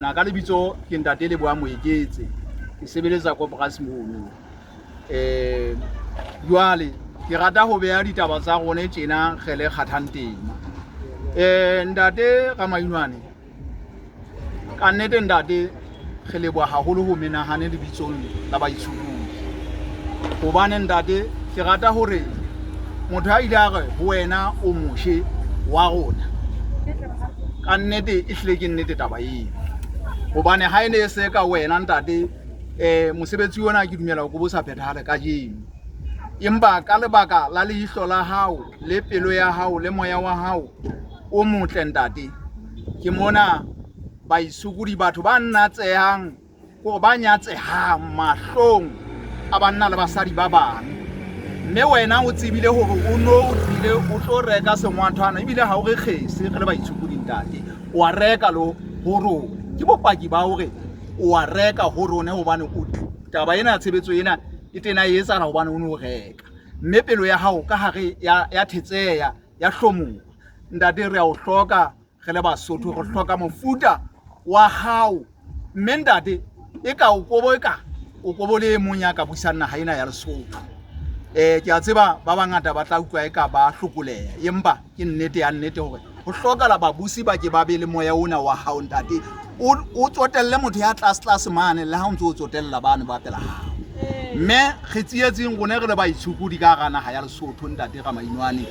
Na ka lebitso ke ntate le boa moeketse ke sebeletsa ko Brasmono jwale ke rata ho beha ditaba tsa rona tjena ge le kgathang teng ntate ka mainwane ka nnete ntate ge le boa haholo ho menahane lebitsong la baitshupudi hobane ntate ke rata hore motho a ile a re ho wena o moshe wa rona ka nnete e hlile ke nnete taba ena hobane ha ene se ka wena ntate mosebetsi ona ke dumela go bosa phethale ka jeno empa ka lebaka la leihlo la hao le pelo ya hao le moya wa hao o motle ntate ke mona baisukudi batho ba nnatsehang go ba nyatsehang mahlong a banna le basadi ba bang mme wena o tsebile hore o no o tlile o tlo reka sengwathana ebile ha o re kgese re le baisukudi ntate wa reka lo ho rona ke bopaki ba hore o a reka ho rona hobane o taba ena tshebetso ena e tena e etsa hobane o no reka mme pelo ya hao ka hare ya thetseya ya hlomoha ntate re a o hloka re le Basotho re hloka mofuta wa hao mme ntate e ka o kobo le monya ka busana ha ena ya Lesotho ke a tseba ba bangata ba tla utlwa e ka ba hlokoleha empa ke nnete ya nnete hore ho hloka la babusi ba ke ba be le moya ona wa hao ntate o tsotelle motho ya tlase mane le ha o ntse o tsotella bana ba pela hao mme re tsietseng rona re le baitshukudi ka gana ha ya Lesotho ntate ga mainwane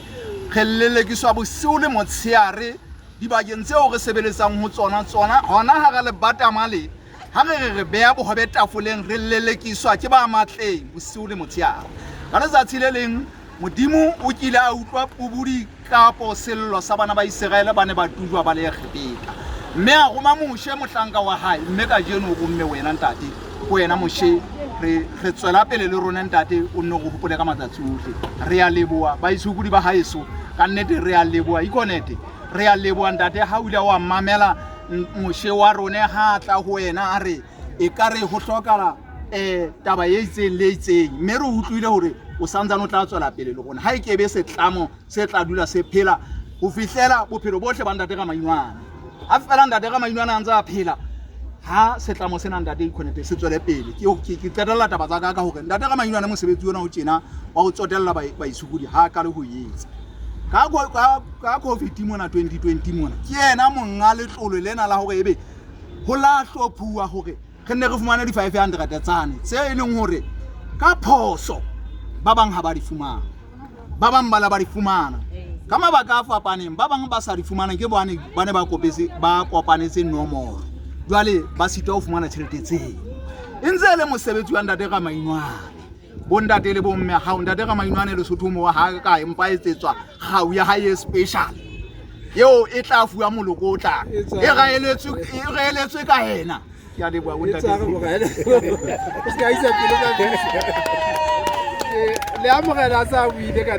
re lelekiswa bosiu le motsheare dibakeng tseo re sebeletsang ho tsona hona ha re le batamale ha re beya bohobe tafoleng re lelekiswa ke ba matleng bosiu le motsheare ka letsatsi le leng modimo o kile a utlwa pubudi kapo sello sa bana ba Israele ba ne ba tujwa ba le kgepeka mme a roma moshe mohlanka wa hae mme ka jeno o mme wena ntate go wena moshe re tswela pele le rona ntate o nne go hopole ka matsatsi ohle re a leboa ba isukudi ba haeso ka nnete re a leboa ikonete re a leboa ntate ha o ile wa mamela moshe wa rona ha tla ho wena a re e ka re ho hlokala taba e itseng le itseng mme re utlwile hore o santsane o tla tswela pele le rona ha e kebe setlamo se tla dula se phela ho fihlela bophelo bohle ba ntate ka mainwane a fela ntate ka mainwane a ntse a phela ha setlamo sena ntate ikhonete se tswele pele ke qetella taba tsa ka hore ntate ka mainwane mosebetsi ona o tjena wa go tsotella ba isukudi ha ka le ho etsa ka COVID mona 2020 mona ke yena monga letlolo lena la hore ebe ho la hlophuwa hore re ne re fumana di 500 tsane tse e leng hore ka phoso ba bang ha ba di fumana ba bang ba la ba di fumana ka mabaka a fapaneng ba bang ba sa di fumana ke bane ba kopanetse nomoro jwale ba sitwa ho fumana tjhelete tseo e ntse le mosebetsi wa ntate ka mainwane bo ntate le bo mme ha ntate ka mainwane Lesotho mo ha ka empa etsetswa gau ya hae special yo e tla fuwa moloko o tla e gaeletswe ka hena ke a leboa bo ntate le amogela sa buile ka